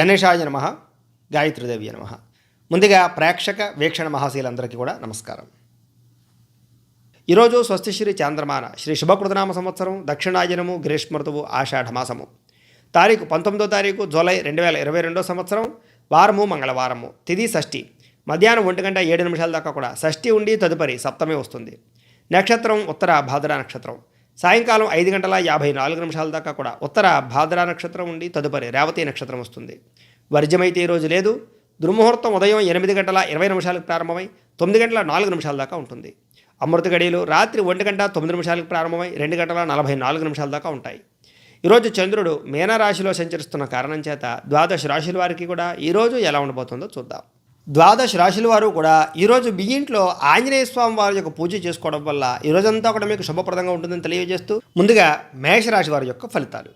గణేశాయ నమః, గాయత్రీదేవి నమః. ముందుగా ప్రేక్షక వీక్షణ మహాశీలందరికీ కూడా నమస్కారం. ఈరోజు స్వస్తిశ్రీ చాంద్రమాన శ్రీ శుభకృతనామ సంవత్సరం దక్షిణాయనము గ్రీష్మఋతువు ఆషాఢమాసము తారీఖు 19వ తారీఖు జూలై 2022 సంవత్సరం. వారము మంగళవారము, తిథి షష్ఠి, మధ్యాహ్నం 1:07 దాకా కూడా షష్ఠి ఉండి తదుపరి సప్తమి వస్తుంది. నక్షత్రం ఉత్తర భాద్ర నక్షత్రం. సాయంకాలం 5:54 దాకా కూడా ఉత్తర భాద్ర నక్షత్రం ఉండి తదుపరి రేవతి నక్షత్రం వస్తుంది. వర్జమైతే ఈరోజు లేదు. దుర్ముహూర్తం ఉదయం 8:20 ప్రారంభమై 9:04 దాకా ఉంటుంది. అమృత గడియలు రాత్రి 1:09 ప్రారంభమై 2:44 దాకా ఉంటాయి. ఈరోజు చంద్రుడు మీనరాశిలో సంచరిస్తున్న కారణం చేత ద్వాదశ రాశుల వారికి కూడా ఈరోజు ఎలా ఉండబోతుందో చూద్దాం. ద్వాదశ రాశుల వారు కూడా ఈరోజు మీ ఇంట్లో ఆంజనేయ స్వామి వారి యొక్క పూజ చేసుకోవడం వల్ల ఈరోజంతా కూడా మీకు శుభప్రదంగా ఉంటుందని తెలియజేస్తూ ముందుగా మేషరాశి వారి యొక్క ఫలితాలు.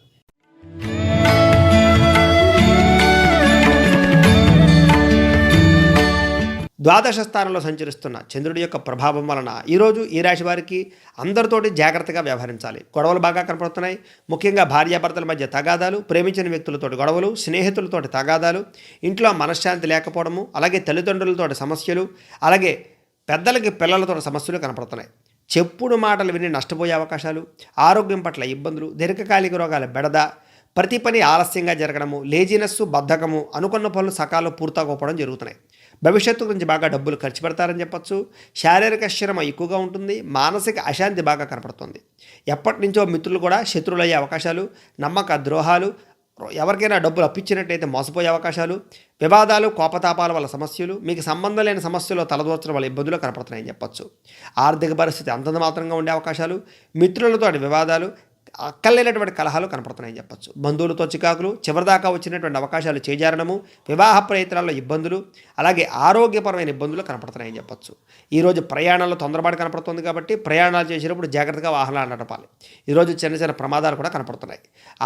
ద్వాదశ స్థానంలో సంచరిస్తున్న చంద్రుడి యొక్క ప్రభావం వలన ఈరోజు ఈ రాశి వారికి అందరితోటి జాగ్రత్తగా వ్యవహరించాలి. గొడవలు బాగా కనపడుతున్నాయి. ముఖ్యంగా భార్యాభర్తల మధ్య తగాదాలు, ప్రేమించిన వ్యక్తులతోటి గొడవలు, స్నేహితులతోటి తగాదాలు, ఇంట్లో మనశ్శాంతి లేకపోవడము, అలాగే తల్లిదండ్రులతోటి సమస్యలు, అలాగే పెద్దలకి పిల్లలతో సమస్యలు కనపడుతున్నాయి. చెప్పుడు మాటలు విని నష్టపోయే అవకాశాలు, ఆరోగ్యం పట్ల ఇబ్బందులు, దీర్ఘకాలిక రోగాల బెడద, ప్రతి పని ఆలస్యంగా జరగడము, లేజినెస్సు, బద్ధకము, అనుకున్న పనులు సకాలంలో పూర్తకపోవడం జరుగుతున్నాయి. భవిష్యత్తు గురించి బాగా డబ్బులు ఖర్చు పెడతారని చెప్పచ్చు. శారీరక శ్రమ ఎక్కువగా ఉంటుంది. మానసిక అశాంతి బాగా కనపడుతుంది. ఎప్పటి నుంచో మిత్రులు కూడా శత్రువులయ్యే అవకాశాలు, నమ్మక ద్రోహాలు, ఎవరికైనా డబ్బులు అప్పించినట్టయితే మోసపోయే అవకాశాలు, వివాదాలు, కోపతాపాల వల్ల సమస్యలు, మీకు సంబంధం లేని సమస్యలు తలదూర్చడం వల్ల ఇబ్బందులు కనపడుతున్నాయని చెప్పచ్చు. ఆర్థిక పరిస్థితి అంతంత మాత్రంగా ఉండే అవకాశాలు, మిత్రులతో వివాదాలు, అక్కర్లేనటువంటి కలహాలు కనపడుతున్నాయని చెప్పచ్చు. బంధువులతో చికాకులు, చివరిదాకా వచ్చినటువంటి అవకాశాలు చేజారణము, వివాహ ప్రయత్నాల్లో ఇబ్బందులు, అలాగే ఆరోగ్యపరమైన ఇబ్బందులు కనపడుతున్నాయని చెప్పచ్చు. ఈరోజు ప్రయాణాల్లో తొందరపాటు కనపడుతుంది కాబట్టి ప్రయాణాలు చేసేటప్పుడు జాగ్రత్తగా వాహనాలు నడపాలి. ఈరోజు చిన్న చిన్న ప్రమాదాలు కూడా కనపడుతున్నాయి.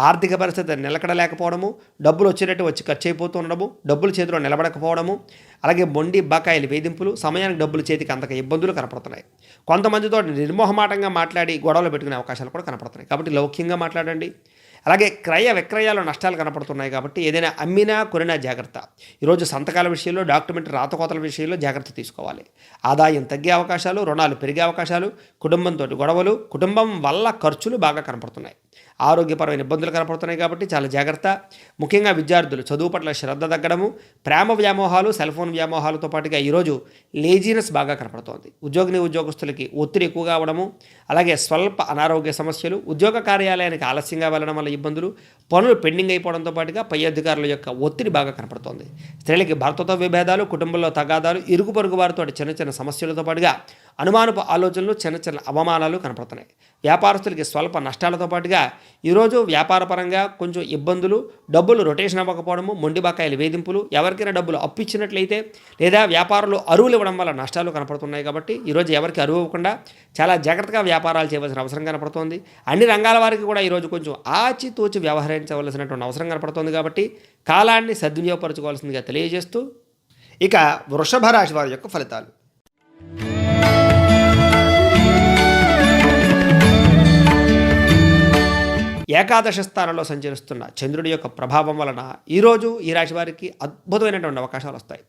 ఆర్థిక పరిస్థితి నిలకడలేకపోవడము, డబ్బులు వచ్చేటట్టు వచ్చి ఖర్చు అయిపోతూ ఉండడము, డబ్బులు చేతిలో నిలబడకపోవడము, అలాగే మొండి బకాయిలు వేధింపులు, సమయానికి డబ్బులు చేతికి అంతక ఇబ్బందులు కనపడుతున్నాయి. కొంతమందితో నిర్మోహమాటంగా మాట్లాడి గొడవలు పెట్టుకునే అవకాశాలు కూడా కనపడుతున్నాయి. కాబట్టి లౌక్యంగా మాట్లాడండి. అలాగే క్రయ విక్రయాల్లో నష్టాలు కనపడుతున్నాయి కాబట్టి ఏదైనా అమ్మినా కొనినా జాగ్రత్త. ఈరోజు సంతకాల విషయంలో, డాక్యుమెంట్ రాతకోతల విషయంలో జాగ్రత్త తీసుకోవాలి. ఆదాయం తగ్గే అవకాశాలు, రుణాలు పెరిగే అవకాశాలు, కుటుంబంతో గొడవలు, కుటుంబం వల్ల ఖర్చులు బాగా కనపడుతున్నాయి. ఆరోగ్యపరమైన ఇబ్బందులు కనపడుతున్నాయి కాబట్టి చాలా జాగ్రత్త. ముఖ్యంగా విద్యార్థులు చదువు పట్ల శ్రద్ధ తగ్గడము, ప్రేమ వ్యామోహాలు, సెల్ ఫోన్ వ్యామోహాలతో పాటుగా ఈరోజు లేజినెస్ బాగా కనపడుతోంది. ఉద్యోగస్తులకి ఒత్తిడి ఎక్కువగా అవడము, అలాగే స్వల్ప అనారోగ్య సమస్యలు, ఉద్యోగ కార్యాలయానికి ఆలస్యంగా వెళ్ళడం వల్ల ఇబ్బందులు, పనులు పెండింగ్ అయిపోవడంతో పాటుగా పై అధికారుల యొక్క ఒత్తిడి బాగా కనపడుతోంది. స్త్రీలకి భర్తతో విభేదాలు, కుటుంబంలో తగాదాలు, ఇరుగు పొరుగు వారితో చిన్న చిన్న సమస్యలతో పాటుగా అనుమానపు ఆలోచనలు, చిన్న చిన్న అవమానాలు కనపడుతున్నాయి. వ్యాపారస్తులకి స్వల్ప నష్టాలతో పాటుగా ఈరోజు వ్యాపారపరంగా కొంచెం ఇబ్బందులు, డబ్బులు రొటేషన్ అవ్వకపోవడము, మొండి బకాయిల వేధింపులు, ఎవరికైనా డబ్బులు అప్పిచ్చినట్లయితే లేదా వ్యాపారులు అరువులు ఇవ్వడం వల్ల నష్టాలు కనపడుతున్నాయి. కాబట్టి ఈరోజు ఎవరికి అరువు ఇవ్వకుండా చాలా జాగ్రత్తగా వ్యాపారాలు చేయవలసిన అవసరం కనపడుతోంది. అన్ని రంగాల వారికి కూడా ఈరోజు కొంచెం ఆచితూచి వ్యవహరించవలసినటువంటి అవసరం కనపడుతోంది. కాబట్టి కాలాన్ని సద్వినియోగపరచుకోవాల్సిందిగా తెలియజేస్తూ ఇక వృషభ రాశి వారి యొక్క ఫలితాలు. ఏకాదశ స్థానంలో సంచరిస్తున్న చంద్రుడి యొక్క ప్రభావం వలన ఈరోజు ఈ రాశి వారికి అద్భుతమైనటువంటి అవకాశాలు వస్తాయి.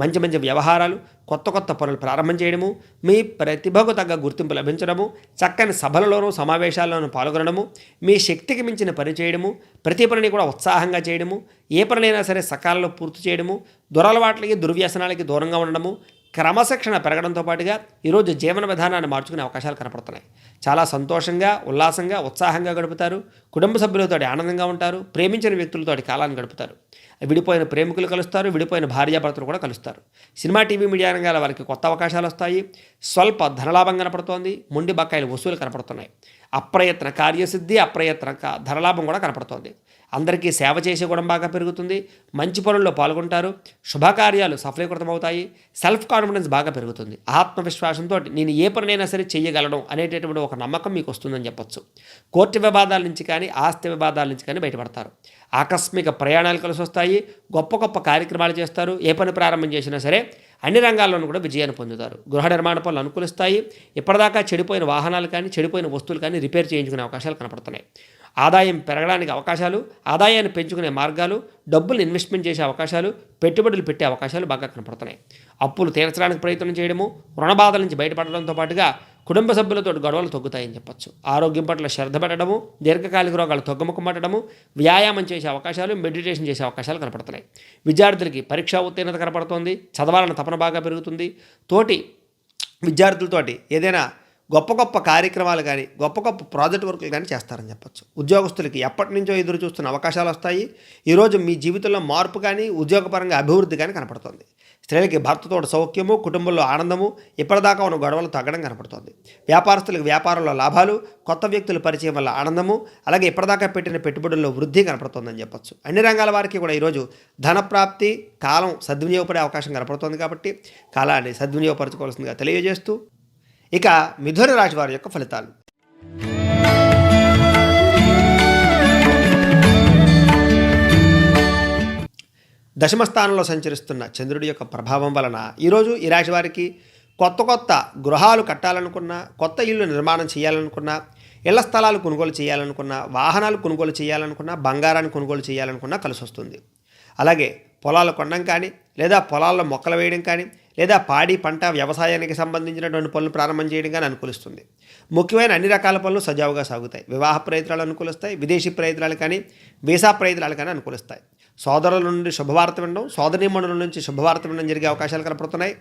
మంచి మంచి వ్యవహారాలు, కొత్త పనులు ప్రారంభం చేయడము, మీ ప్రతిభకు తగ్గ గుర్తింపు లభించడము, చక్కని సభలలోనూ సమావేశాల్లోనూ పాల్గొనడము, మీ శక్తికి మించిన పని చేయడము, ప్రతి పనిని కూడా ఉత్సాహంగా చేయడము, ఏ పనినైనా సరే సకాలంలో పూర్తి చేయడము, దురలవాట్లకి దుర్వ్యసనాలకి దూరంగా ఉండడము, క్రమశిక్షణ పెరగడంతో పాటుగా ఈరోజు జీవన విధానాన్ని మార్చుకునే అవకాశాలు కనపడుతున్నాయి. చాలా సంతోషంగా, ఉల్లాసంగా, ఉత్సాహంగా గడుపుతారు. కుటుంబ సభ్యులతో ఆనందంగా ఉంటారు. ప్రేమించిన వ్యక్తులతో కాలాన్ని గడుపుతారు. విడిపోయిన ప్రేమికులు కలుస్తారు. విడిపోయిన భార్యాభర్తలు కూడా కలుస్తారు. సినిమా, టీవీ, మీడియా రంగాల వారికి కొత్త అవకాశాలు వస్తాయి. స్వల్ప ధనలాభం కనపడుతోంది. మొండి బకాయిల వసూలు కనపడుతున్నాయి. అప్రయత్న కార్యసిద్ధి, అప్రయత్న ధనలాభం కూడా కనపడుతోంది. అందరికీ సేవ చేసే గుణం బాగా పెరుగుతుంది. మంచి పనుల్లో పాల్గొంటారు. శుభకార్యాలు సఫలీకృతమవుతాయి. సెల్ఫ్ కాన్ఫిడెన్స్ బాగా పెరుగుతుంది. ఆత్మవిశ్వాసంతో నేను ఏ పనినైనా సరే చేయగలను అనేటటువంటి ఒక నమ్మకం మీకు వస్తుందని చెప్పొచ్చు. కోర్టు వివాదాల నుంచి కానీ, ఆస్తి వివాదాల నుంచి కానీ బయటపడతారు. ఆకస్మిక ప్రయాణాలు కలిసి వస్తాయి. గొప్ప కార్యక్రమాలు చేస్తారు. ఏ పని ప్రారంభం చేసినా సరే అన్ని రంగాల్లోనూ కూడా విజయాన్ని పొందుతారు. గృహ నిర్మాణ పనులు అనుకూలిస్తాయి. ఇప్పటిదాకా చెడిపోయిన వాహనాలు కానీ, చెడిపోయిన వస్తువులు కానీ రిపేర్ చేయించుకునే అవకాశాలు కనపడుతున్నాయి. ఆదాయం పెరగడానికి అవకాశాలు, ఆదాయాన్ని పెంచుకునే మార్గాలు, డబ్బులు ఇన్వెస్ట్మెంట్ చేసే అవకాశాలు, పెట్టుబడులు పెట్టే అవకాశాలు బాగా కనపడుతున్నాయి. అప్పులు తీర్చడానికి ప్రయత్నం చేయడము, రుణ బాధల నుంచి బయటపడడంతో పాటుగా కుటుంబ సభ్యులతో గొడవలు తగ్గుతాయని చెప్పొచ్చు. ఆరోగ్యం పట్ల శ్రద్ధ పెట్టడము, దీర్ఘకాలిక రోగాలు తగ్గుముఖం పట్టడము, వ్యాయామం చేసే అవకాశాలు, మెడిటేషన్ చేసే అవకాశాలు కనపడుతున్నాయి. విద్యార్థులకి పరీక్షా ఉత్తీర్ణత కనపడుతోంది, చదవాలన్న తపన బాగా పెరుగుతుంది. తోటి విద్యార్థులతోటి ఏదైనా గొప్ప గొప్ప కార్యక్రమాలు కానీ, గొప్ప గొప్ప ప్రాజెక్ట్ వర్కులు కానీ చేస్తారని చెప్పొచ్చు. ఉద్యోగస్తులకి ఎప్పటి నుంచో ఎదురు చూస్తున్న అవకాశాలు వస్తాయి. ఈరోజు మీ జీవితంలో మార్పు కానీ, ఉద్యోగపరంగా అభివృద్ధి కానీ కనపడుతుంది. స్త్రీలకి భర్తతో సౌఖ్యము, కుటుంబంలో ఆనందము, ఇప్పటిదాకా ఉన్న గొడవలు తగ్గడం కనపడుతుంది. వ్యాపారస్తులకు వ్యాపారంలో లాభాలు, కొత్త వ్యక్తుల పరిచయం వల్ల ఆనందము, అలాగే ఇప్పటిదాకా పెట్టిన పెట్టుబడుల్లో వృద్ధి కనపడుతుందని చెప్పొచ్చు. అన్ని రంగాల వారికి కూడా ఈరోజు ధనప్రాప్తి, కాలం సద్వినియోగపడే అవకాశం కనపడుతుంది. కాబట్టి కాలాన్ని సద్వినియోగపరచుకోవాల్సిందిగా తెలియజేస్తూ ఇక మిథున రాశి వారి యొక్క ఫలితాలు. దశమ స్థానంలో సంచరిస్తున్న చంద్రుడి యొక్క ప్రభావం వలన ఈరోజు ఈ రాశి వారికి కొత్త కొత్త గృహాలు కట్టాలనుకున్నా, కొత్త ఇల్లు నిర్మాణం చేయాలనుకున్నా, ఇళ్ల స్థలాలు కొనుగోలు చేయాలనుకున్నా, వాహనాలు కొనుగోలు చేయాలనుకున్నా, బంగారాన్ని కొనుగోలు చేయాలనుకున్నా కలిసి వస్తుంది. అలాగే పొలాలు కొనడం కానీ, లేదా పొలాల్లో మొక్కలు వేయడం కానీ, లేదా పాడి పంట వ్యవసాయానికి సంబంధించినటువంటి పనులు ప్రారంభం చేయడం కానీ అనుకూలిస్తుంది. ముఖ్యమైన అన్ని రకాల పనులు సజావుగా సాగుతాయి. వివాహ ప్రయత్నాలు అనుకూలిస్తాయి, విదేశీ ప్రయత్నాలు కానీ, వీసా ప్రయత్నాలు కానీ అనుకూలిస్తాయి. సోదరుల నుండి శుభవార్త వినడం, సోదరీమణుల నుంచి శుభవార్త వినడం జరిగే అవకాశాలు కనపడుతున్నాయి.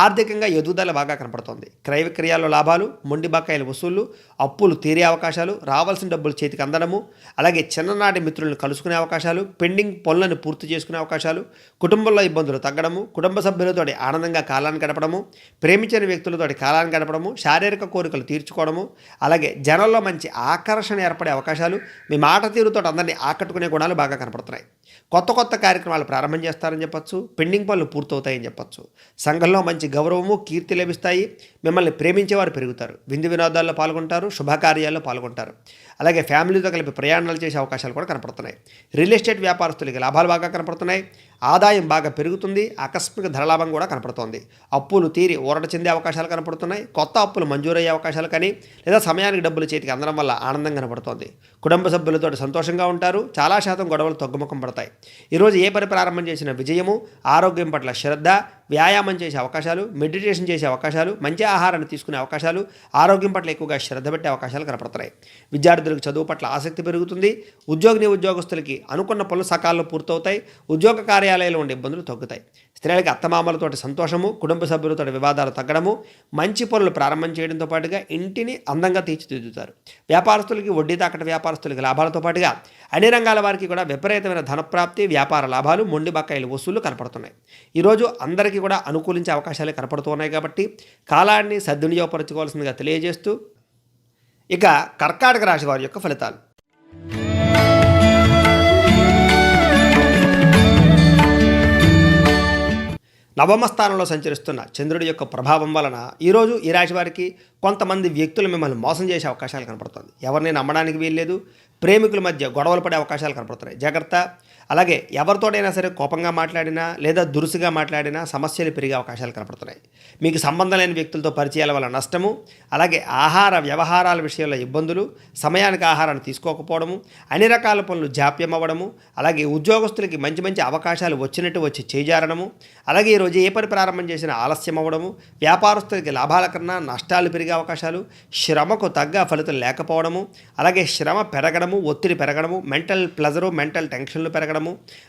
ఆర్థికంగా ఎదుగుదల బాగా కనపడుతుంది. క్రయ విక్రయాల్లో లాభాలు, మొండి బకాయిల వసూళ్లు, అప్పులు తీరే అవకాశాలు, రావాల్సిన డబ్బులు చేతికి అందడము, అలాగే చిన్ననాటి మిత్రులను కలుసుకునే అవకాశాలు, పెండింగ్ పనులను పూర్తి చేసుకునే అవకాశాలు, కుటుంబంలో ఇబ్బందులు తగ్గడము, కుటుంబ సభ్యులతో ఆనందంగా కాలాన్ని గడపడము, ప్రేమించిన వ్యక్తులతో కాలాన్ని గడపడము, శారీరక కోరికలు తీర్చుకోవడము, అలాగే జనంలో మంచి ఆకర్షణ ఏర్పడే అవకాశాలు, మీ మాట తీరుతో అందరినీ ఆకట్టుకునే గుణాలు బాగా కనపడుతున్నాయి. కొత్త కొత్త కార్యక్రమాలు ప్రారంభం చేస్తారని చెప్పొచ్చు. పెండింగ్ పనులు పూర్తవుతాయని చెప్పొచ్చు. సంఘంలో మంచి గౌరవము, కీర్తి లభిస్తాయి. మిమ్మల్ని ప్రేమించేవారు పెరుగుతారు. విందు వినోదాల్లో పాల్గొంటారు, శుభకార్యాల్లో పాల్గొంటారు. అలాగే ఫ్యామిలీతో కలిపి ప్రయాణాలు చేసే అవకాశాలు కూడా కనపడుతున్నాయి. రియల్ ఎస్టేట్ వ్యాపారస్తులకి లాభాలు బాగా కనపడుతున్నాయి. ఆదాయం బాగా పెరుగుతుంది. ఆకస్మిక ధరలాభం కూడా కనపడుతోంది. అప్పులు తీరి ఊరట చెందే అవకాశాలు కనపడుతున్నాయి. కొత్త అప్పులు మంజూరయ్యే అవకాశాలు కానీ, లేదా సమయానికి డబ్బులు చేతికి అందడం వల్ల ఆనందం కనపడుతోంది. కుటుంబ సభ్యులతో సంతోషంగా ఉంటారు. చాలా శాతం గొడవలు తగ్గుముఖం పడతాయి. ఈరోజు ఏ పని ప్రారంభం చేసిన విజయము, ఆరోగ్యం పట్ల శ్రద్ధ, వ్యాయామం చేసే అవకాశాలు, మెడిటేషన్ చేసే అవకాశాలు, మంచి ఆహారాన్ని తీసుకునే అవకాశాలు, ఆరోగ్యం పట్ల ఎక్కువగా శ్రద్ధ పెట్టే అవకాశాలు కనపడుతున్నాయి. విద్యార్థులకు చదువు పట్ల ఆసక్తి పెరుగుతుంది. ఉద్యోగస్తులకి అనుకున్న పనులు సకాలంలో పూర్తవుతాయి. ఉద్యోగ కార్యాలయాల్లో ఉండే ఇబ్బందులు తగ్గుతాయి. స్త్రీలకి అత్తమామలతోటి సంతోషము, కుటుంబ సభ్యులతో వివాదాలు తగ్గడము, మంచి పనులు ప్రారంభం చేయడంతో పాటుగా ఇంటిని అందంగా తీర్చిదిద్దుతారు. వ్యాపారస్తులకి, వడ్డీ తాకట వ్యాపారస్తులకి లాభాలతో పాటుగా అన్ని రంగాల వారికి కూడా విపరీతమైన ధనప్రాప్తి, వ్యాపార లాభాలు, మొండి బకాయిల వసూళ్లు కనపడుతున్నాయి. ఈరోజు అందరికీ కూడా అనుకూలించే అవకాశాలే కనపడుతున్నాయి. కాబట్టి కాలాన్ని సద్వినియోగపరచుకోవాల్సిందిగా తెలియజేస్తూ ఇక కర్కాటక రాశి వారి యొక్క ఫలితాలు. నవమ స్థానంలో సంచరిస్తున్న చంద్రుడి యొక్క ప్రభావం వలన ఈరోజు ఈ రాశి వారికి కొంతమంది వ్యక్తులు మిమ్మల్ని మోసం చేసే అవకాశాలు కనపడుతుంది. ఎవరిని నమ్మడానికి వీల్లేదు. ప్రేమికుల మధ్య గొడవలు పడే అవకాశాలు కనపడుతున్నాయి. జాగ్రత్త. అలాగే ఎవరితోటైనా సరే కోపంగా మాట్లాడినా, లేదా దురుసుగా మాట్లాడినా సమస్యలు పెరిగే అవకాశాలు కనపడుతున్నాయి. మీకు సంబంధం లేని వ్యక్తులతో పరిచయాల వల్ల నష్టము, అలాగే ఆహార వ్యవహారాల విషయంలో ఇబ్బందులు, సమయానికి ఆహారాన్ని తీసుకోకపోవడము, అన్ని రకాల పనులు జాప్యం అవ్వడము, అలాగే ఉద్యోగస్తులకి మంచి మంచి అవకాశాలు వచ్చినట్టు వచ్చి చేజారడము, అలాగే ఈరోజు ఏ పని ప్రారంభం చేసినా ఆలస్యం అవ్వడము, వ్యాపారస్తులకి లాభాల కన్నా నష్టాలు పెరిగే అవకాశాలు, శ్రమకు తగ్గ ఫలితం లేకపోవడము, అలాగే శ్రమ పెరగడము, ఒత్తిడి పెరగడము, మెంటల్ ప్లెజరు, మెంటల్ టెన్షన్లు పెరగడము,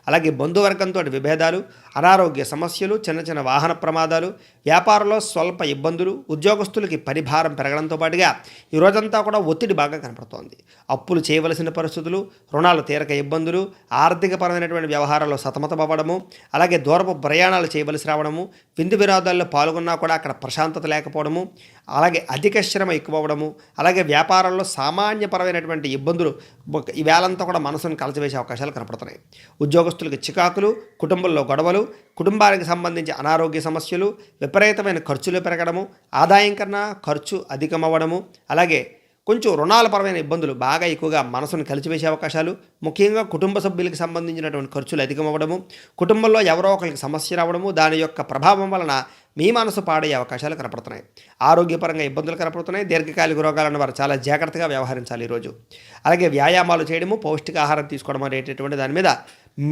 అలాగే బంధువర్గంతో విభేదాలు, అనారోగ్య సమస్యలు, చిన్న చిన్న వాహన ప్రమాదాలు, వ్యాపారంలో స్వల్ప ఇబ్బందులు, ఉద్యోగస్తులకి పరిభారం పెరగడంతో పాటుగా ఈ రోజంతా కూడా ఒత్తిడి బాగా కనపడుతోంది. అప్పులు చేయవలసిన పరిస్థితులు, రుణాలు తీరక ఇబ్బందులు, ఆర్థికపరమైనటువంటి వ్యవహారాల్లో సతమతమవ్వడము, అలాగే దూరపు ప్రయాణాలు చేయవలసి రావడము, విందు వినోదాల్లో పాల్గొన్నా కూడా అక్కడ ప్రశాంతత లేకపోవడము, అలాగే అధిక శ్రమ ఎక్కువవడము, అలాగే వ్యాపారంలో సామాన్యపరమైనటువంటి ఇబ్బందులు ఈ వేళంతా కూడా మనసును కలచివేసే అవకాశాలు కనపడుతున్నాయి. ఉద్యోగస్తులకు చికాకులు, కుటుంబంలో గొడవలు, కుటుంబానికి సంబంధించి అనారోగ్య సమస్యలు, విపరీతమైన ఖర్చులు పెరగడము, ఆదాయం కన్నా ఖర్చు అధికమవ్వడము, అలాగే కొంచెం రుణాల పరమైన ఇబ్బందులు బాగా ఎక్కువగా మనసును కలిచివేసే అవకాశాలు, ముఖ్యంగా కుటుంబ సభ్యులకు సంబంధించినటువంటి ఖర్చులు అధికమవ్వడము, కుటుంబంలో ఎవరో ఒకరికి సమస్య రావడము, దాని యొక్క ప్రభావం వలన మీ మనసు పాడయ్యే అవకాశాలు కనపడుతున్నాయి. ఆరోగ్యపరంగా ఇబ్బందులు కనపడుతున్నాయి. దీర్ఘకాలిక రోగాలను వారు చాలా జాగ్రత్తగా వ్యవహరించాలి ఈరోజు. అలాగే వ్యాయామాలు చేయడము, పౌష్టికాహారం తీసుకోవడం అనేటటువంటి దాని మీద,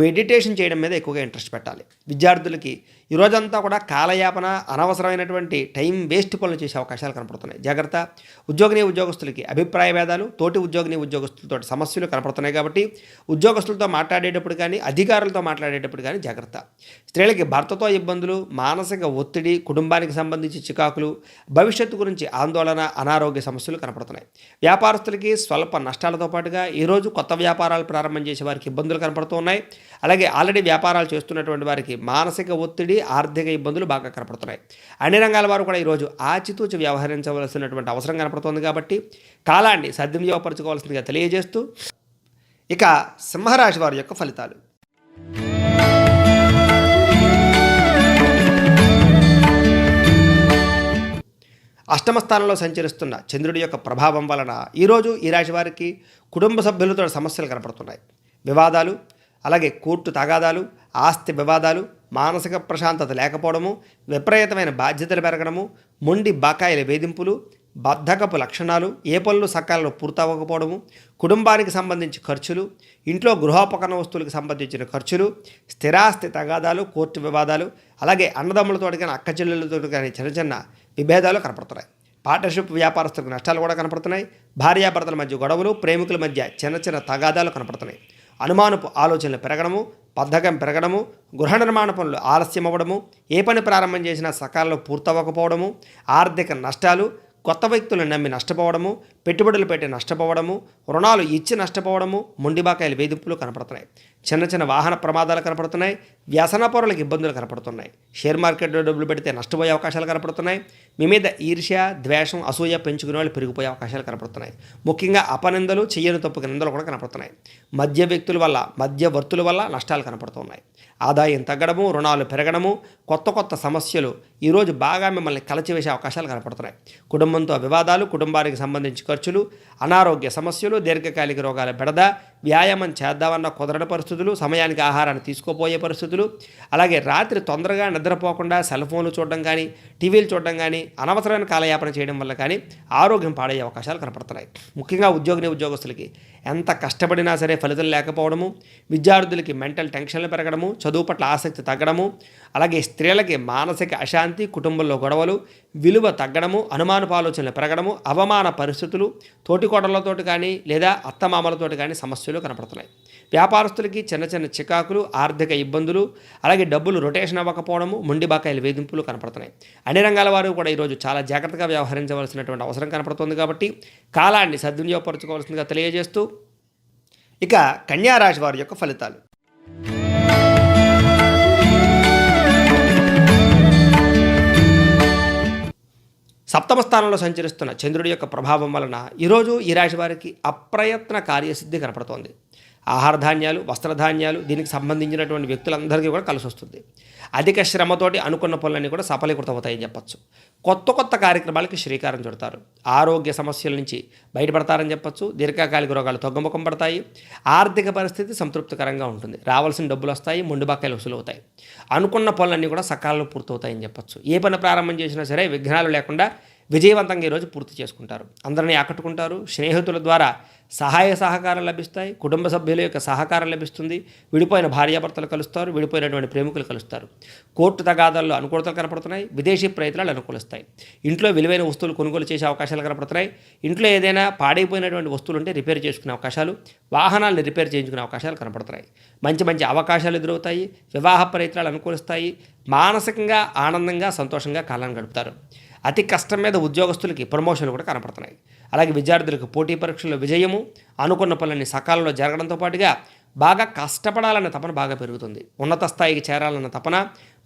మెడిటేషన్ చేయడం మీద ఎక్కువగా ఇంట్రెస్ట్ పెట్టాలి. విద్యార్థులకి ఈరోజంతా కూడా కాలయాపన, అనవసరమైనటువంటి టైం వేస్ట్ పనులు చేసే అవకాశాలు కనపడుతున్నాయి. జాగ్రత్త. ఉద్యోగస్తులకి అభిప్రాయ భేదాలు, తోటి ఉద్యోగస్తులతో సమస్యలు కనపడుతున్నాయి కాబట్టి ఉద్యోగస్తులతో మాట్లాడేటప్పుడు కానీ, అధికారులతో మాట్లాడేటప్పుడు కానీ జాగ్రత్త. స్త్రీలకి భర్తతో ఇబ్బందులు, మానసిక ఒత్తిడి, కుటుంబానికి సంబంధించి చికాకులు, భవిష్యత్తు గురించి ఆందోళన, అనారోగ్య సమస్యలు కనపడుతున్నాయి. వ్యాపారస్తులకి స్వల్ప నష్టాలతో పాటుగా ఈరోజు కొత్త వ్యాపారాలు ప్రారంభం చేసే వారికి ఇబ్బందులు కనపడుతున్నాయి. అలాగే ఆల్రెడీ వ్యాపారాలు చేస్తున్నటువంటి వారికి మానసిక ఒత్తిడి, ఆర్థిక ఇబ్బందులు బాగా కనపడుతున్నాయి. అన్ని రంగాల వారు కూడా ఈరోజు ఆచితూచి వ్యవహరించవలసినటువంటి అవసరం కనపడుతోంది కాబట్టి కాలాన్ని సద్వినియోగపరచుకోవాల్సిందిగా తెలియజేస్తూ, ఇక సింహరాశి వారి యొక్క ఫలితాలు. అష్టమ స్థానంలో సంచరిస్తున్న చంద్రుడి యొక్క ప్రభావం వలన ఈరోజు ఈ రాశి వారికి కుటుంబ సభ్యులతో సమస్యలు కనపడుతున్నాయి. వివాదాలు, అలాగే కోర్టు తగాదాలు, ఆస్తి వివాదాలు, మానసిక ప్రశాంతత లేకపోవడము, విపరీతమైన బాధ్యతలు పెరగడము, మొండి బకాయిల వేధింపులు, బద్ధకపు లక్షణాలు, ఏ పనులు సకాలంలో పూర్తవ్వకపోవడము, కుటుంబానికి సంబంధించి ఖర్చులు, ఇంట్లో గృహోపకరణ వస్తువులకు సంబంధించిన ఖర్చులు, స్థిరాస్తి తగాదాలు, కోర్టు వివాదాలు, అలాగే అన్నదమ్ములతో కానీ అక్క చెల్లెలతో కానీ చిన్న చిన్న విభేదాలు కనపడుతున్నాయి. పార్ట్నర్షిప్ వ్యాపారస్తులకు నష్టాలు కూడా కనపడుతున్నాయి. భార్యాభర్తల మధ్య గొడవలు, ప్రేమికుల మధ్య చిన్న చిన్న తగాదాలు కనపడుతున్నాయి. అనుమానపు ఆలోచనలు పెరగడము, బద్ధకం పెరగడము, గృహ నిర్మాణ పనులు ఆలస్యం అవ్వడము, ఏ పని ప్రారంభం చేసినా సకాలంలో పూర్తవ్వకపోవడము, ఆర్థిక నష్టాలు, కొత్త వ్యక్తులను నమ్మి నష్టపోవడము, పెట్టుబడులు పెట్టి నష్టపోవడము, రుణాలు ఇచ్చి నష్టపోవడము, మొండిబాకాయల వేధింపులు కనపడుతున్నాయి. చిన్న చిన్న వాహన ప్రమాదాలు కనపడుతున్నాయి. వ్యసనపరులకు ఇబ్బందులు కనపడుతున్నాయి. షేర్ మార్కెట్లో డబ్బులు పెడితే నష్టపోయే అవకాశాలు కనపడుతున్నాయి. మీ మీద ఈర్ష్య, ద్వేషం, అసూయ పెంచుకునే వాళ్ళు పెరిగిపోయే అవకాశాలు కనపడుతున్నాయి. ముఖ్యంగా అపనిందలు, చెయ్యని తప్పుకి నిందలు కూడా కనపడుతున్నాయి. మధ్యవర్తుల వల్ల నష్టాలు కనపడుతున్నాయి. ఆదాయం తగ్గడము, రుణాలు పెరగడము, కొత్త సమస్యలు ఈరోజు బాగా మిమ్మల్ని కలచివేసే అవకాశాలు కనపడుతున్నాయి. కుటుంబంతో వివాదాలు, కుటుంబానికి సంబంధించి ఖర్చులు, అనారోగ్య సమస్యలు, దీర్ఘకాలిక రోగాల బెడద, వ్యాయామం చేద్దామన్న కుదరని పరిస్థితులు, సమయానికి ఆహారాన్ని తీసుకోపోయే పరిస్థితులు, అలాగే రాత్రి తొందరగా నిద్రపోకుండా సెల్ ఫోన్లు చూడడం కానీ, టీవీలు చూడడం కానీ, అనవసరమైన కాలయాపన చేయడం వల్ల కానీ ఆరోగ్యం పాడయ్యే అవకాశాలు కనపడుతున్నాయి. ముఖ్యంగా ఉద్యోగస్తులకి ఎంత కష్టపడినా సరే ఫలితం లేకపోవడము, విద్యార్థులకి మెంటల్ టెన్షన్లు పెరగడము, చదువు పట్ల ఆసక్తి తగ్గడము, అలాగే స్త్రీలకి మానసిక అశాంతి, కుటుంబంలో గొడవలు, విలువ తగ్గడము, అనుమానపు ఆలోచనలు పెరగడము, అవమాన పరిస్థితులు, తోటికోడలతోటి కానీ లేదా అత్తమామలతోటి కానీ సమస్యలు కనపడుతున్నాయి. వ్యాపారస్తులకి చిన్న చిన్న చికాకులు, ఆర్థిక ఇబ్బందులు, అలాగే డబ్బులు రొటేషన్ అవ్వకపోవడము, మొండి బకాయిల వేధింపులు కనపడుతున్నాయి. అన్ని రంగాల వారు కూడా ఈరోజు చాలా జాగ్రత్తగా వ్యవహరించవలసినటువంటి అవసరం కనపడుతుంది కాబట్టి కాలాన్ని సద్వినియోగపరచుకోవాల్సిందిగా తెలియజేస్తూ, ఇక కన్యా రాశి వారి యొక్క ఫలితాలు. సప్తమ స్థానంలో సంచరిస్తున్న చంద్రుడి యొక్క ప్రభావం వలన ఈరోజు ఈ రాశి వారికి అప్రయత్న కార్యసిద్ధి కనపడుతోంది. ఆహార ధాన్యాలు, వస్త్రధాన్యాలు, దీనికి సంబంధించినటువంటి వ్యక్తులందరికీ కూడా కలిసి వస్తుంది. అధిక శ్రమతోటి అనుకున్న పనులన్నీ కూడా సఫలీకృతమవుతాయని చెప్పచ్చు. కొత్త కార్యక్రమాలకి శ్రీకారం చుడతారు. ఆరోగ్య సమస్యల నుంచి బయటపడతారని చెప్పచ్చు. దీర్ఘకాలిక రోగాలు తగ్గుముఖం పడతాయి. ఆర్థిక పరిస్థితి సంతృప్తికరంగా ఉంటుంది. రావాల్సిన డబ్బులు వస్తాయి, మొండిబాకాయలు వసూలు అవుతాయి. అనుకున్న పనులన్నీ కూడా సకాలంలో పూర్తవుతాయని చెప్పచ్చు. ఏ పని ప్రారంభం చేసినా సరే విఘ్నాలు లేకుండా విజయవంతంగా ఈరోజు పూర్తి చేసుకుంటారు. అందరినీ ఆకట్టుకుంటారు. స్నేహితుల ద్వారా సహాయ సహకారం లభిస్తాయి. కుటుంబ సభ్యుల యొక్క సహకారం లభిస్తుంది. విడిపోయిన భార్యాభర్తలు కలుస్తారు. విడిపోయినటువంటి ప్రేమికులు కలుస్తారు. కోర్టు తగాదాల్లో అనుకూలతలు కనపడుతున్నాయి. విదేశీ ప్రయత్నాలు అనుకూలిస్తాయి. ఇంట్లో విలువైన వస్తువులు కొనుగోలు చేసే అవకాశాలు కనపడుతున్నాయి. ఇంట్లో ఏదైనా పాడైపోయినటువంటి వస్తువులు ఉంటే రిపేర్ చేసుకునే అవకాశాలు, వాహనాలను రిపేర్ చేయించుకునే అవకాశాలు కనపడుతున్నాయి. మంచి అవకాశాలు ఎదురవుతాయి. వివాహ ప్రయత్నాలు అనుకూలిస్తాయి. మానసికంగా ఆనందంగా సంతోషంగా కాలాన్ని గడుపుతారు. అతి కష్టం మీద ఉద్యోగస్తులకి ప్రమోషన్లు కూడా కనపడుతున్నాయి. అలాగే విద్యార్థులకు పోటీ పరీక్షల్లో విజయము, అనుకున్న పనులన్నీ సకాలంలో జరగడంతో పాటుగా బాగా కష్టపడాలన్న తపన బాగా పెరుగుతుంది. ఉన్నత స్థాయికి చేరాలన్న తపన,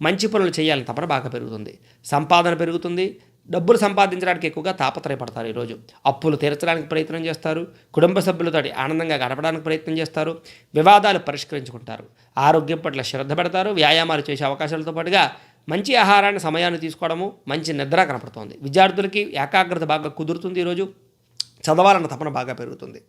మంచి పనులు చేయాలన్న తపన బాగా పెరుగుతుంది. సంపాదన పెరుగుతుంది. డబ్బులు సంపాదించడానికి ఎక్కువగా తాపత్రయపడతారు. ఈరోజు అప్పులు తీర్చడానికి ప్రయత్నం చేస్తారు. కుటుంబ సభ్యులతో ఆనందంగా గడపడానికి ప్రయత్నం చేస్తారు. వివాదాలు పరిష్కరించుకుంటారు. ఆరోగ్యం పట్ల శ్రద్ధ పెడతారు. వ్యాయామాలు చేసే అవకాశాలతో పాటుగా మంచి ఆహారాన్ని సమయాన్ని తీసుకోవడము, మంచి నిద్ర కనపడుతోంది. విద్యార్థులకి ఏకాగ్రత బాగా కుదురుతుంది. ఈరోజు చదవాలన్న తపన బాగా పెరుగుతుంది.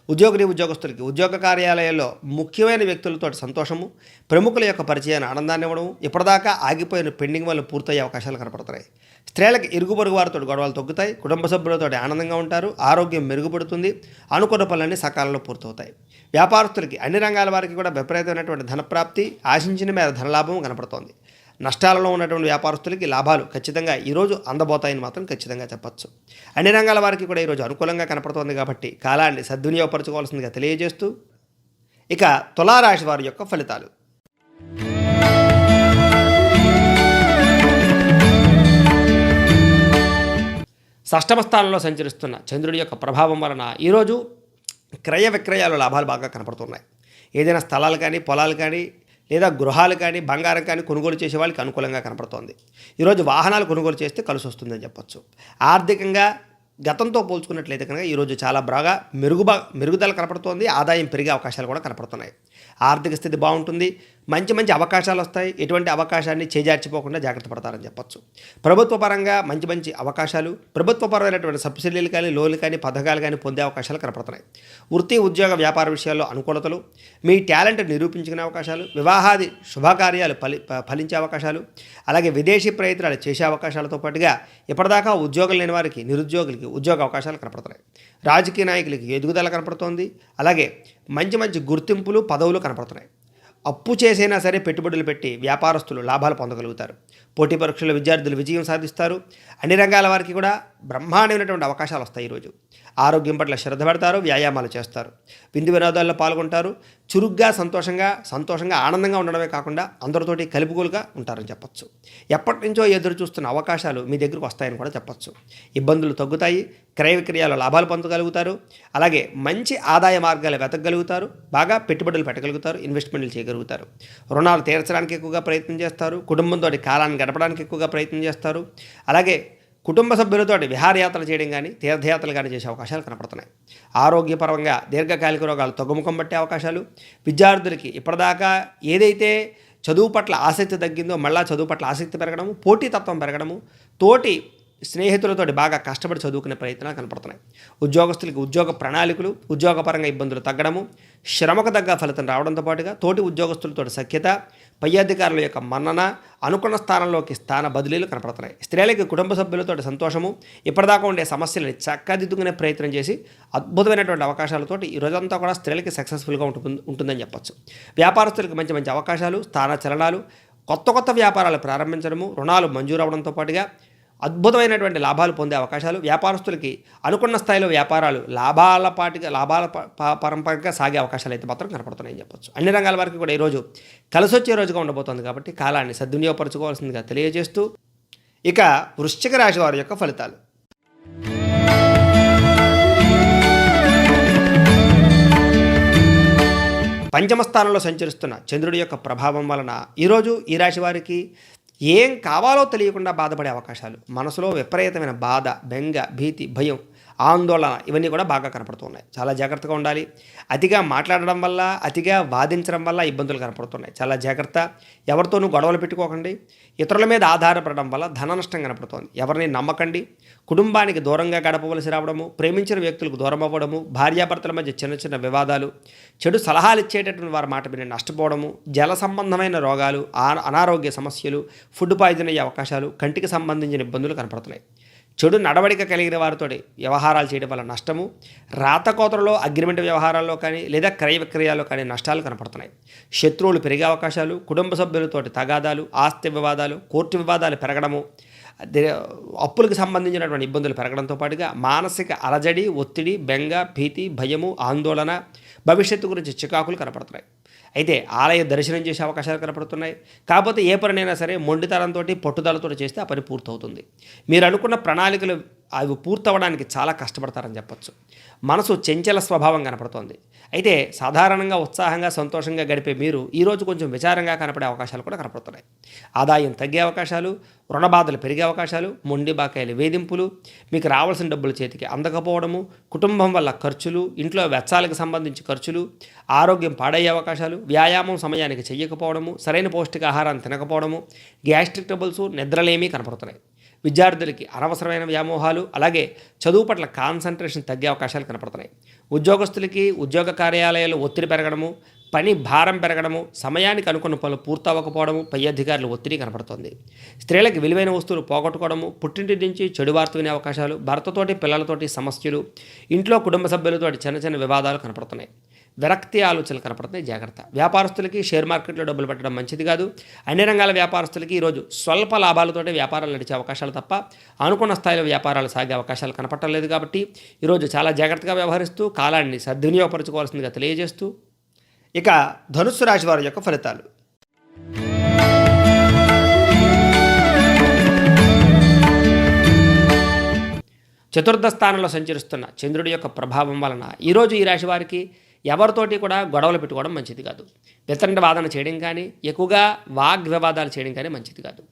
ఉద్యోగస్తులకి ఉద్యోగ కార్యాలయాల్లో ముఖ్యమైన వ్యక్తులతో సంతోషము, ప్రముఖుల యొక్క పరిచయాన్ని ఆనందాన్ని ఇవ్వడం, ఇప్పటిదాకా ఆగిపోయిన పెండింగ్ వల్ల పూర్తయ్యే అవకాశాలు కనపడుతున్నాయి. స్త్రీలకు ఇరుగు పొరుగు వారితో గొడవలు తగ్గుతాయి, కుటుంబ సభ్యులతో ఆనందంగా ఉంటారు, ఆరోగ్యం మెరుగుపడుతుంది, అనుకున్న పనులన్నీ సకాలంలో పూర్తవుతాయి. వ్యాపారస్తులకి అన్ని రంగాల వారికి కూడా విపరీతమైనటువంటి ధనప్రాప్తి, ఆశించిన మేర ధనలాభం కనపడుతోంది. నష్టాలలో ఉన్నటువంటి వ్యాపారస్తులకి లాభాలు ఖచ్చితంగా ఈరోజు అందబోతాయని మాత్రం ఖచ్చితంగా చెప్పచ్చు. అన్ని రంగాల వారికి కూడా ఈరోజు అనుకూలంగా కనపడుతోంది కాబట్టి కాలాన్ని సద్వినియోగపరచుకోవాల్సిందిగా తెలియజేస్తూ ఇక తులారాశి వారి యొక్క ఫలితాలు. షష్టమ స్థానంలో సంచరిస్తున్న చంద్రుడి యొక్క ప్రభావం వలన ఈరోజు క్రయ విక్రయాలు లాభాలు బాగా కనపడుతున్నాయి. ఏదైనా స్థలాలు కానీ, పొలాలు కానీ, లేదా గృహాలు కానీ, బంగారం కానీ కొనుగోలు చేసే వాళ్ళకి అనుకూలంగా కనపడుతోంది. ఈరోజు వాహనాలు కొనుగోలు చేస్తే కలిసి వస్తుందని చెప్పచ్చు. ఆర్థికంగా గతంతో పోల్చుకున్నట్లయితే కనుక ఈరోజు చాలా బాగా మెరుగుదల కనపడుతోంది. ఆదాయం పెరిగే అవకాశాలు కూడా కనపడుతున్నాయి. ఆర్థిక స్థితి బాగుంటుంది. మంచి అవకాశాలు వస్తాయి. ఎటువంటి అవకాశాన్ని చేజార్చిపోకుండా జాగ్రత్త పడతారని చెప్పచ్చు. ప్రభుత్వ పరంగా మంచి అవకాశాలు, ప్రభుత్వపరమైనటువంటి సబ్సిడీలు కానీ, లోన్లు కానీ, పథకాలు కానీ పొందే అవకాశాలు కనపడుతున్నాయి. వృత్తి, ఉద్యోగ, వ్యాపార విషయాల్లో అనుకూలతలు, మీ టాలెంట్ నిరూపించుకునే అవకాశాలు, వివాహాది శుభకార్యాలు ఫలించే అవకాశాలు, అలాగే విదేశీ ప్రయత్నాలు చేసే అవకాశాలతో పాటుగా ఇప్పటిదాకా ఉద్యోగం లేని వారికి, నిరుద్యోగులకి ఉద్యోగ అవకాశాలు కనపడుతున్నాయి. రాజకీయ నాయకులకి ఎదుగుదల కనపడుతోంది. అలాగే మంచి గుర్తింపులు, పదవులు కనపడుతున్నాయి. అప్పు చేసైనా సరే పెట్టుబడులు పెట్టి వ్యాపారస్తులు లాభాలు పొందగలుగుతారు. పోటీ పరీక్షల్లో విద్యార్థులు విజయం సాధిస్తారు. అన్ని రంగాల వారికి కూడా బ్రహ్మాండమైనటువంటి అవకాశాలు వస్తాయి. ఈరోజు ఆరోగ్యం పట్ల శ్రద్ధ పెడతారు, వ్యాయామాలు చేస్తారు, విందు వినోదాల్లో పాల్గొంటారు. చురుగ్గా సంతోషంగా ఆనందంగా ఉండడమే కాకుండా అందరితోటి కలుపుగోలుగా ఉంటారని చెప్పచ్చు. ఎప్పటి నుంచో ఎదురు చూస్తున్న అవకాశాలు మీ దగ్గరకు వస్తాయని కూడా చెప్పచ్చు. ఇబ్బందులు తగ్గుతాయి. క్రయ విక్రయాల లాభాలు పొందగలుగుతారు. అలాగే మంచి ఆదాయ మార్గాలు వెతకగలుగుతారు. బాగా పెట్టుబడులు పెట్టగలుగుతారు, ఇన్వెస్ట్మెంట్లు చేయగలుగుతారు. రుణాలు తీర్చడానికి ఎక్కువగా ప్రయత్నం చేస్తారు. కుటుంబంతో కాలాన్ని గడపడానికి ఎక్కువగా ప్రయత్నం చేస్తారు. అలాగే కుటుంబ సభ్యులతో విహారయాత్రలు చేయడం కానీ, తీర్థయాత్రలు కానీ చేసే అవకాశాలు కనపడుతున్నాయి. ఆరోగ్యపరంగా దీర్ఘకాలిక రోగాలు తగ్గుముఖం పట్టే అవకాశాలు, విద్యార్థులకి ఇప్పటిదాకా ఏదైతే చదువు పట్ల ఆసక్తి తగ్గిందో మళ్ళా చదువు పట్ల ఆసక్తి పెరగడము, పోటీతత్వం పెరగడము, తోటి స్నేహితులతో బాగా కష్టపడి చదువుకునే ప్రయత్నాలు కనపడుతున్నాయి. ఉద్యోగస్తులకి ఉద్యోగ ప్రణాళికలు, ఉద్యోగపరంగా ఇబ్బందులు తగ్గడము, శ్రమకు తగ్గ ఫలితం రావడంతో పాటుగా తోటి ఉద్యోగస్తులతో సఖ్యత, పై అధికారుల యొక్క మన్నన, అనుకున్న స్థానంలోకి స్థాన బదిలీలు కనపడుతున్నాయి. స్త్రీలకి కుటుంబ సభ్యులతో సంతోషము, ఇప్పటిదాకా ఉండే సమస్యలని చక్కదిద్దుకునే ప్రయత్నం చేసి అద్భుతమైనటువంటి అవకాశాలతోటి ఈ రోజంతా కూడా స్త్రీలకి సక్సెస్ఫుల్గా ఉంటుందని చెప్పచ్చు. వ్యాపారస్తులకి మంచి అవకాశాలు, స్థాన చలనాలు, కొత్త వ్యాపారాలు ప్రారంభించడము, రుణాలు మంజూరు అవడంతో పాటుగా అద్భుతమైనటువంటి లాభాలు పొందే అవకాశాలు, వ్యాపారస్తులకి అనుకున్న స్థాయిలో వ్యాపారాలు లాభాల పరంపరగా సాగే అవకాశాలు అయితే మాత్రం కనపడుతున్నాయని చెప్పచ్చు. అన్ని రంగాల వారికి కూడా ఈరోజు కలిసొచ్చే రోజుగా ఉండబోతోంది కాబట్టి కాలాన్ని సద్వినియోగపరచుకోవాల్సిందిగా తెలియజేస్తూ ఇక వృశ్చిక రాశి వారి యొక్క ఫలితాలు. పంచమ స్థానంలో సంచరిస్తున్న చంద్రుడి యొక్క ప్రభావం వలన ఈరోజు ఈ రాశి వారికి ఏం కావాలో తెలియకుండా బాధపడే అవకాశాలు, మనసులో విపరీతమైన బాధ, బెంగ, భీతి, భయం, ఆందోళన ఇవన్నీ కూడా బాగా కనపడుతున్నాయి. చాలా జాగ్రత్తగా ఉండాలి. అతిగా మాట్లాడడం వల్ల, అతిగా వాదించడం వల్ల ఇబ్బందులు కనపడుతున్నాయి. చాలా జాగ్రత్త. ఎవరితోనూ గొడవలు పెట్టుకోకండి. ఇతరుల మీద ఆధారపడడం వల్ల ధన నష్టం కనపడుతోంది. ఎవరిని నమ్మకండి. కుటుంబానికి దూరంగా గడపవలసి రావడము, ప్రేమించిన వ్యక్తులకు దూరం అవ్వడము, భార్యాభర్తల మధ్య చిన్న వివాదాలు, చెడు సలహాలు ఇచ్చేటటువంటి వారి మాట విని నష్టపోవడము, జల సంబంధమైన రోగాలు, అనారోగ్య సమస్యలు, ఫుడ్ పాయిజన్ అయ్యే అవకాశాలు, కంటికి సంబంధించిన ఇబ్బందులు కనపడుతున్నాయి. చెడు నడవడిక కలిగిన వారితో వ్యవహారాలు చేయడం వల్ల నష్టము, రాతకోతలలో అగ్రిమెంట్ వ్యవహారాల్లో కానీ లేదా క్రయ విక్రయాల్లో కానీ నష్టాలు కనపడుతున్నాయి. శత్రువులు పెరిగే అవకాశాలు, కుటుంబ సభ్యులతోటి తగాదాలు, ఆస్తి వివాదాలు, కోర్టు వివాదాలు పెరగడము, అప్పులకు సంబంధించినటువంటి ఇబ్బందులు పెరగడంతో పాటుగా మానసిక అలజడి, ఒత్తిడి, బెంగ, భీతి, భయము, ఆందోళన, భవిష్యత్తు గురించి చికాకులు కనపడుతున్నాయి. అయితే ఆలయ దర్శనం చేసే అవకాశాలు కనపడుతున్నాయి. కాకపోతే ఏ పనినైనా సరే మొండితనంతో, పట్టుదలతో చేస్తే ఆ పని పూర్తవుతుంది. మీరు అనుకున్న ప్రణాళికలు అవి పూర్తవడానికి చాలా కష్టపడతారని చెప్పచ్చు. మనసు చంచల స్వభావం కనపడుతోంది. అయితే సాధారణంగా ఉత్సాహంగా, సంతోషంగా గడిపే మీరు ఈరోజు కొంచెం విచారంగా కనపడే అవకాశాలు కూడా కనపడుతున్నాయి. ఆదాయం తగ్గే అవకాశాలు, రుణ బాధలు పెరిగే అవకాశాలు, మొండి బాకాయలు వేధింపులు, మీకు రావాల్సిన డబ్బులు చేతికి అందకపోవడము, కుటుంబం వల్ల ఖర్చులు, ఇంట్లో వెచ్చాలకు సంబంధించి ఖర్చులు, ఆరోగ్యం పాడయ్యే అవకాశాలు, వ్యాయామం సమయానికి చెయ్యకపోవడము, సరైన పౌష్టికాహారాన్ని తినకపోవడము, గ్యాస్ట్రిక్ ట్రబుల్స్, నిద్రలేమీ కనపడుతున్నాయి. విద్యార్థులకి అనవసరమైన వ్యామోహాలు, అలాగే చదువు పట్ల కాన్సన్ట్రేషన్ తగ్గే అవకాశాలు కనపడుతున్నాయి. ఉద్యోగస్తులకి ఉద్యోగ కార్యాలయాల్లో ఒత్తిడి పెరగడము, పని భారం పెరగడము, సమయానికి అనుకున్న పనులు పూర్తవ్వకపోవడము, పై అధికారులు ఒత్తిడి కనపడుతుంది. స్త్రీలకు విలువైన వస్తువులు పోగొట్టుకోవడము, పుట్టింటి నుంచి చెడు వార్త వినే అవకాశాలు, భర్తతోటి పిల్లలతోటి సమస్యలు, ఇంట్లో కుటుంబ సభ్యులతోటి చిన్న చిన్న వివాదాలు కనపడుతున్నాయి. విరక్తి ఆలోచనలు కనపడుతున్నాయి, జాగ్రత్త. వ్యాపారస్తులకి షేర్ మార్కెట్లో డబ్బులు పెట్టడం మంచిది కాదు. అన్ని రంగాల వ్యాపారస్తులకి ఈరోజు స్వల్ప లాభాలతోటి వ్యాపారాలు నడిచే అవకాశాలు తప్ప అనుకున్న స్థాయిలో వ్యాపారాలు సాగే అవకాశాలు కనపడటం లేదు. కాబట్టి ఈరోజు చాలా జాగ్రత్తగా వ్యవహరిస్తూ కాలాన్ని సద్వినియోగపరచుకోవాల్సిందిగా తెలియజేస్తూ, ఇక ధనుస్సు రాశి వారి యొక్క ఫలితాలు. చతుర్థ స్థానంలో సంచరిస్తున్న చంద్రుడి యొక్క ప్రభావం వలన ఈరోజు ఈ రాశి వారికి ఎవరితోటి కూడా గొడవలు పెట్టుకోవడం మంచిది కాదు. వితండ వాదన చేయడం కానీ, ఎక్కువగా వాగ్వివాదాలు చేయడం కానీ మంచిది కాదు.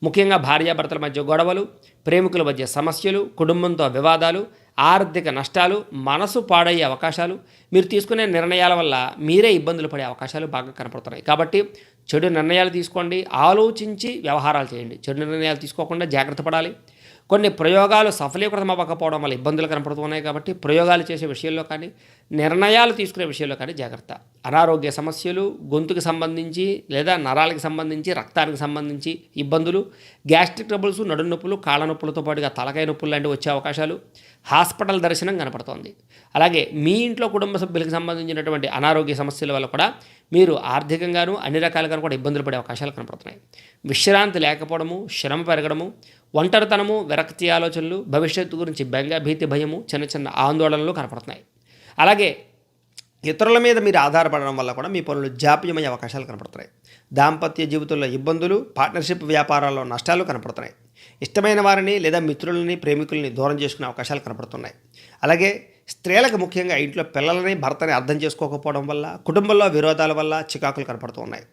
ముఖ్యంగా భార్యాభర్తల మధ్య గొడవలు, ప్రేమికుల మధ్య సమస్యలు, కుటుంబంతో వివాదాలు, ఆర్థిక నష్టాలు, మనసు పాడయ్యే అవకాశాలు, మీరు తీసుకునే నిర్ణయాల వల్ల మీరే ఇబ్బందులు పడే అవకాశాలు బాగా కనపడుతున్నాయి. కాబట్టి చెడు నిర్ణయాలు తీసుకోండి, ఆలోచించి వ్యవహారాలు చేయండి. చెడు నిర్ణయాలు తీసుకోకుండా జాగ్రత్త పడాలి. కొన్ని ప్రయోగాలు సఫలీకృతం అవ్వకపోవడం వల్ల ఇబ్బందులు కనపడుతున్నాయి. కాబట్టి ప్రయోగాలు చేసే విషయంలో కానీ, నిర్ణయాలు తీసుకునే విషయంలో కానీ జాగ్రత్త. అనారోగ్య సమస్యలు, గొంతుకు సంబంధించి లేదా నరాలకు సంబంధించి, రక్తానికి సంబంధించి ఇబ్బందులు, గ్యాస్ట్రిక్ ట్రబుల్స్, నడుము నొప్పులు, కాళ్ళ నొప్పులతో పాటుగా తలకాయ నొప్పులు లాంటివి వచ్చే అవకాశాలు, హాస్పిటల్ దర్శనం కనపడుతోంది. అలాగే మీ ఇంట్లో కుటుంబ సభ్యులకు సంబంధించినటువంటి అనారోగ్య సమస్యల వల్ల కూడా మీరు ఆర్థికంగాను అన్ని రకాలుగాను కూడా ఇబ్బందులు పడే అవకాశాలు కనపడుతున్నాయి. విశ్రాంతి లేకపోవడము, శ్రమ పెరగడము, ఒంటరితనము, విరక్తి ఆలోచనలు, భవిష్యత్తు గురించి బెంగ, భీతి, భయము, చిన్న చిన్న ఆందోళనలు కనపడుతున్నాయి. అలాగే ఇతరుల మీద మీరు ఆధారపడడం వల్ల కూడా మీ పనులు జాప్యమయ్యే అవకాశాలు కనపడుతున్నాయి. దాంపత్య జీవితంలో ఇబ్బందులు, పార్ట్నర్షిప్ వ్యాపారాల్లో నష్టాలు కనపడుతున్నాయి. ఇష్టమైన వారిని లేదా మిత్రులని, ప్రేమికుల్ని దూరం చేసుకునే అవకాశాలు కనపడుతున్నాయి. అలాగే స్త్రీలకు ముఖ్యంగా ఇంట్లో పిల్లలని, భర్తని అర్థం చేసుకోకపోవడం వల్ల, కుటుంబంలో విరోధాల వల్ల చికాకులు కనపడుతూ ఉన్నాయి.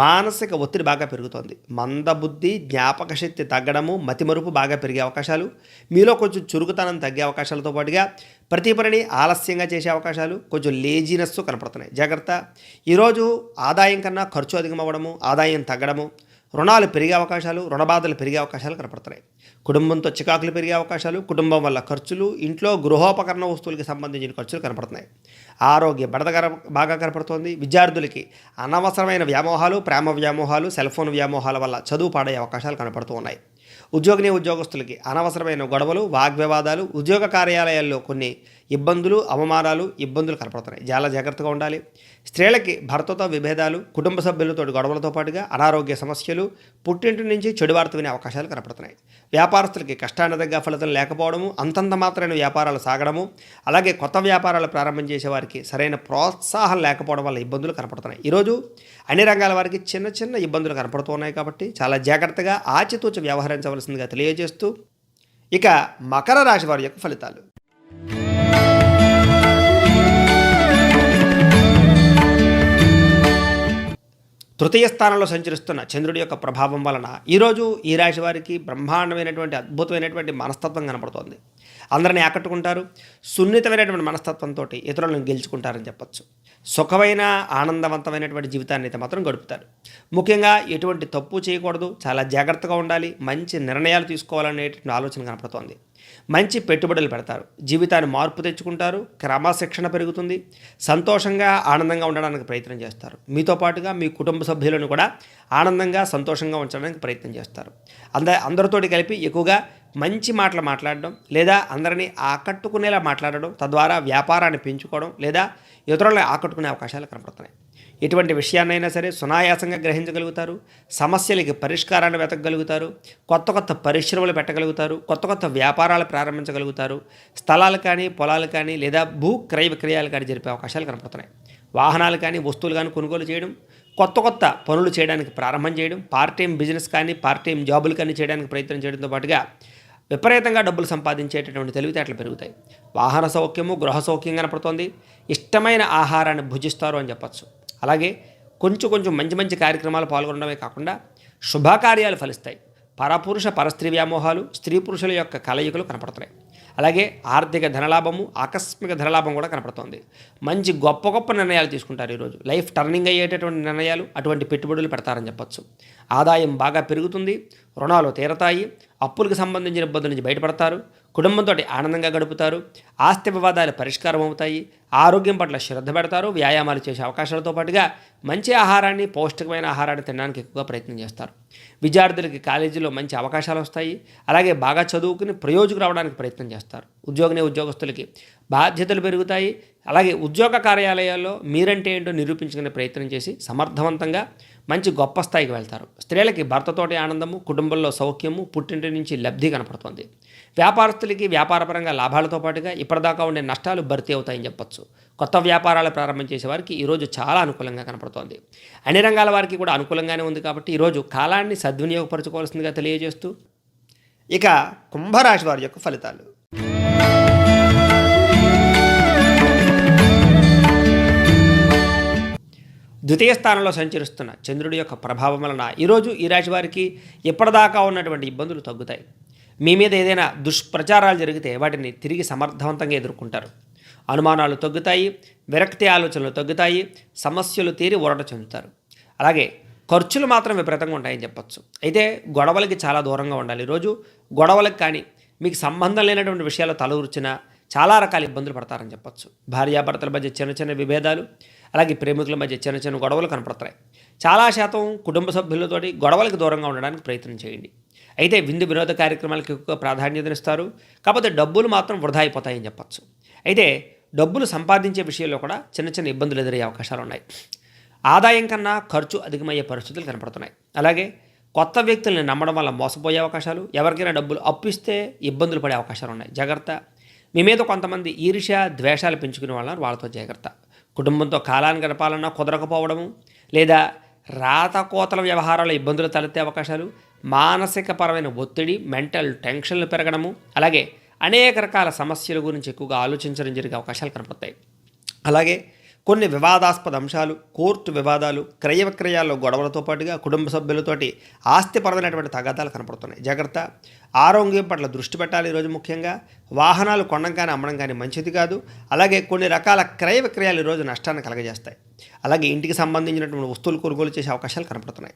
మానసిక ఒత్తిడి బాగా పెరుగుతోంది. మందబుద్ధి, జ్ఞాపక శక్తి తగ్గడము, మతిమరుపు బాగా పెరిగే అవకాశాలు, మీలో కొంచెం చురుకుతనం తగ్గే అవకాశాలతో పాటుగా ప్రతి పనిని ఆలస్యంగా చేసే అవకాశాలు, కొంచెం లేజినెస్ కనపడుతున్నాయి, జాగ్రత్త. ఈరోజు ఆదాయం కన్నా ఖర్చు అధికమవ్వడము, ఆదాయం తగ్గడము, రుణాలు పెరిగే అవకాశాలు, రుణబాధలు పెరిగే అవకాశాలు కనపడుతున్నాయి. కుటుంబంతో చికాకులు పెరిగే అవకాశాలు, కుటుంబం వల్ల ఖర్చులు, ఇంట్లో గృహోపకరణ వస్తువులకి సంబంధించిన ఖర్చులు కనపడుతున్నాయి. ఆరోగ్య బడద బాగా కనపడుతోంది. విద్యార్థులకి అనవసరమైన వ్యామోహాలు, ప్రేమ వ్యామోహాలు, సెల్ ఫోన్ వ్యామోహాల వల్ల చదువు పాడే అవకాశాలు కనపడుతూ ఉన్నాయి. ఉద్యోగస్తులకి అనవసరమైన గొడవలు, వాగ్వివాదాలు, ఉద్యోగ కార్యాలయాల్లో కొన్ని ఇబ్బందులు, అవమానాలు, ఇబ్బందులు కనపడుతున్నాయి. చాలా జాగ్రత్తగా ఉండాలి. స్త్రీలకి భర్తతో విభేదాలు, కుటుంబ సభ్యులతో గొడవలతో పాటుగా అనారోగ్య సమస్యలు, పుట్టింటి నుంచి చెడు వార్త వినే అవకాశాలు కనపడుతున్నాయి. వ్యాపారస్తులకి కష్టాన్ని తగ్గ ఫలితం లేకపోవడము, అంతంత మాత్రమైన వ్యాపారాలు సాగడము, అలాగే కొత్త వ్యాపారాలు ప్రారంభం చేసే వారికి సరైన ప్రోత్సాహం లేకపోవడం వల్ల ఇబ్బందులు కనపడుతున్నాయి. ఈరోజు అన్ని రంగాల వారికి చిన్న చిన్న ఇబ్బందులు కనపడుతున్నాయి. కాబట్టి చాలా జాగ్రత్తగా ఆచితూచి వ్యవహరించవలసిందిగా తెలియజేస్తూ, ఇక మకర రాశి వారి యొక్క ఫలితాలు. తృతీయ స్థానంలో సంచరిస్తున్న చంద్రుడి యొక్క ప్రభావం వలన ఈరోజు ఈ రాశి వారికి బ్రహ్మాండమైనటువంటి అద్భుతమైనటువంటి మనస్తత్వం కనపడుతోంది. అందరినీ ఆకట్టుకుంటారు. సున్నితమైనటువంటి మనస్తత్వంతో ఇతరులను గెలుచుకుంటారని చెప్పచ్చు. సుఖమైన ఆనందవంతమైనటువంటి జీవితాన్ని అయితే మాత్రం గడుపుతారు. ముఖ్యంగా ఎటువంటి తప్పు చేయకూడదు, చాలా జాగ్రత్తగా ఉండాలి, మంచి నిర్ణయాలు తీసుకోవాలనేటువంటి ఆలోచన కనపడుతోంది. మంచి పెట్టుబడులు పెడతారు. జీవితాన్ని మార్పు తెచ్చుకుంటారు. క్రమశిక్షణ పెరుగుతుంది. సంతోషంగా ఆనందంగా ఉండడానికి ప్రయత్నం చేస్తారు. మీతో పాటుగా మీ కుటుంబ సభ్యులను కూడా ఆనందంగా సంతోషంగా ఉంచడానికి ప్రయత్నం చేస్తారు. అందరితోటి కలిపి ఎక్కువగా మంచి మాటలు మాట్లాడడం, లేదా అందరినీ ఆకట్టుకునేలా మాట్లాడడం, తద్వారా వ్యాపారాన్ని పెంచుకోవడం లేదా ఇతరులను ఆకట్టుకునే అవకాశాలు కనపడుతున్నాయి. ఎటువంటి విషయాన్నైనా సరే సునాయాసంగా గ్రహించగలుగుతారు. సమస్యలకి పరిష్కారాన్ని వెతకగలుగుతారు. కొత్త కొత్త పరిశ్రమలు పెట్టగలుగుతారు. కొత్త కొత్త వ్యాపారాలు ప్రారంభించగలుగుతారు. స్థలాలు కానీ, పొలాలు కానీ లేదా భూ క్రయ విక్రయాలు కానీ జరిపే అవకాశాలు కనపడుతున్నాయి. వాహనాలు కానీ, వస్తువులు కానీ కొనుగోలు చేయడం, కొత్త కొత్త పనులు చేయడానికి ప్రారంభం చేయడం, పార్ట్ టైం బిజినెస్ కానీ, పార్ట్ టైం జాబులు కానీ చేయడానికి ప్రయత్నం చేయడంతో పాటుగా విపరీతంగా డబ్బులు సంపాదించేటటువంటి తెలివితేటలు పెరుగుతాయి. వాహన సౌఖ్యము, గృహ సౌఖ్యం కనపడుతోంది. ఇష్టమైన ఆహారాన్ని భుజిస్తారు అని చెప్పచ్చు. అలాగే కొంచెం మంచి మంచి కార్యక్రమాలు పాల్గొనడమే కాకుండా శుభకార్యాలు ఫలిస్తాయి. పరపురుష పరస్త్రీ వ్యామోహాలు, స్త్రీ పురుషుల యొక్క కలయికలు కనపడుతున్నాయి. అలాగే ఆర్థిక ధనలాభము, ఆకస్మిక ధనలాభం కూడా కనపడుతోంది. మంచి గొప్ప గొప్ప నిర్ణయాలు తీసుకుంటారు ఈరోజు. లైఫ్ టర్నింగ్ అయ్యేటటువంటి నిర్ణయాలు, అటువంటి పెట్టుబడులు పెడతారని చెప్పొచ్చు. ఆదాయం బాగా పెరుగుతుంది, రుణాలు తీరతాయి, అప్పులకు సంబంధించిన ఇబ్బందుల నుంచి బయటపడతారు, కుటుంబంతో ఆనందంగా గడుపుతారు, ఆస్తి వివాదాలు పరిష్కారం అవుతాయి, ఆరోగ్యం పట్ల శ్రద్ధ పెడతారు, వ్యాయామాలు చేసే అవకాశాలతో పాటుగా మంచి ఆహారాన్ని, పౌష్టికమైన ఆహారాన్ని తినడానికి ఎక్కువగా ప్రయత్నం చేస్తారు. విద్యార్థులకి కాలేజీలో మంచి అవకాశాలు వస్తాయి. అలాగే బాగా చదువుకుని ప్రయోజకు రావడానికి ప్రయత్నం చేస్తారు. ఉద్యోగస్తులకి బాధ్యతలు పెరుగుతాయి. అలాగే ఉద్యోగ కార్యాలయాల్లో మీరంటే ఏంటో నిరూపించుకునే ప్రయత్నం చేసి సమర్థవంతంగా మంచి గొప్ప స్థాయికి వెళ్తారు. స్త్రీలకి భర్తతోటి ఆనందము, కుటుంబంలో సౌఖ్యము, పుట్టింటి నుంచి లబ్ధి కనపడుతుంది. వ్యాపారస్తులకి వ్యాపారపరంగా లాభాలతో పాటుగా ఇప్పటిదాకా ఉండే నష్టాలు భర్తీ అవుతాయని చెప్పొచ్చు. కొత్త వ్యాపారాలు ప్రారంభం చేసే వారికి ఈరోజు చాలా అనుకూలంగా కనపడుతోంది. అన్ని రంగాల వారికి కూడా అనుకూలంగానే ఉంది కాబట్టి ఈరోజు కాలాన్ని సద్వినియోగపరచుకోవాల్సిందిగా తెలియజేస్తూ ఇక కుంభరాశి వారి యొక్క ఫలితాలు. ద్వితీయ స్థానంలో సంచరిస్తున్న చంద్రుడి యొక్క ప్రభావం వలన ఈరోజు ఈ రాశి వారికి ఇప్పటిదాకా ఉన్నటువంటి ఇబ్బందులు తగ్గుతాయి. మీ మీద ఏదైనా దుష్ప్రచారాలు జరిగితే వాటిని తిరిగి సమర్థవంతంగా ఎదుర్కొంటారు. అనుమానాలు తగ్గుతాయి, విరక్తి ఆలోచనలు తగ్గుతాయి, సమస్యలు తీరి ఊరట చెందుతారు. అలాగే ఖర్చులు మాత్రం విపరీతంగా ఉంటాయని చెప్పొచ్చు. అయితే గొడవలకి చాలా దూరంగా ఉండాలి. ఈరోజు గొడవలకు కానీ మీకు సంబంధం లేనటువంటి విషయాలు తలూర్చినా చాలా రకాల ఇబ్బందులు పడతారని చెప్పొచ్చు. భార్యాభర్తల మధ్య చిన్న చిన్న విభేదాలు, అలాగే ప్రేమికుల మధ్య చిన్న చిన్న గొడవలు కనపడతాయి. చాలా శాతం కుటుంబ సభ్యులతోటి గొడవలకు దూరంగా ఉండడానికి ప్రయత్నం చేయండి. అయితే విందు వినోద కార్యక్రమాలకు ఎక్కువ ప్రాధాన్యతనిస్తారు. కాకపోతే డబ్బులు మాత్రం వృధా అయిపోతాయని చెప్పొచ్చు. అయితే డబ్బులు సంపాదించే విషయంలో కూడా చిన్న చిన్న ఇబ్బందులు ఎదురయ్యే అవకాశాలు ఉన్నాయి. ఆదాయం కన్నా ఖర్చు అధికమయ్యే పరిస్థితులు కనపడుతున్నాయి. అలాగే కొత్త వ్యక్తుల్ని నమ్మడం వల్ల మోసపోయే అవకాశాలు, ఎవరికైనా డబ్బులు అప్పిస్తే ఇబ్బందులు పడే అవకాశాలు ఉన్నాయి. జాగ్రత్త. మీ మీద కొంతమంది ఈర్ష్య, ద్వేషాలు పెంచుకునే వాళ్ళతో జాగ్రత్త. కుటుంబంతో కాలాన్ని గడపాలన్నా కుదరకపోవడము, లేదా రాతకోతల వ్యవహారాల ఇబ్బందులు తలెత్తే అవకాశాలు, మానసికపరమైన ఒత్తిడి, మెంటల్ టెన్షన్లు పెరగడము, అలాగే అనేక రకాల సమస్యల గురించి ఎక్కువగా ఆలోచించడం జరిగే అవకాశాలు కనపడతాయి. అలాగే కొన్ని వివాదాస్పద అంశాలు, కోర్టు వివాదాలు, క్రయ విక్రయాల్లో గొడవలతో పాటుగా కుటుంబ సభ్యులతోటి ఆస్తిపరమైనటువంటి తగాదాలు కనపడుతున్నాయి. జాగ్రత్త. ఆరోగ్యం పట్ల దృష్టి పెట్టాలి. ఈరోజు ముఖ్యంగా వాహనాలు కొనడం కానీ అమ్మడం కానీ మంచిది కాదు. అలాగే కొన్ని రకాల క్రయ విక్రయాలు ఈరోజు నష్టాన్ని కలగజేస్తాయి. అలాగే ఇంటికి సంబంధించినటువంటి వస్తువులు కొనుగోలు చేసే అవకాశాలు కనపడుతున్నాయి.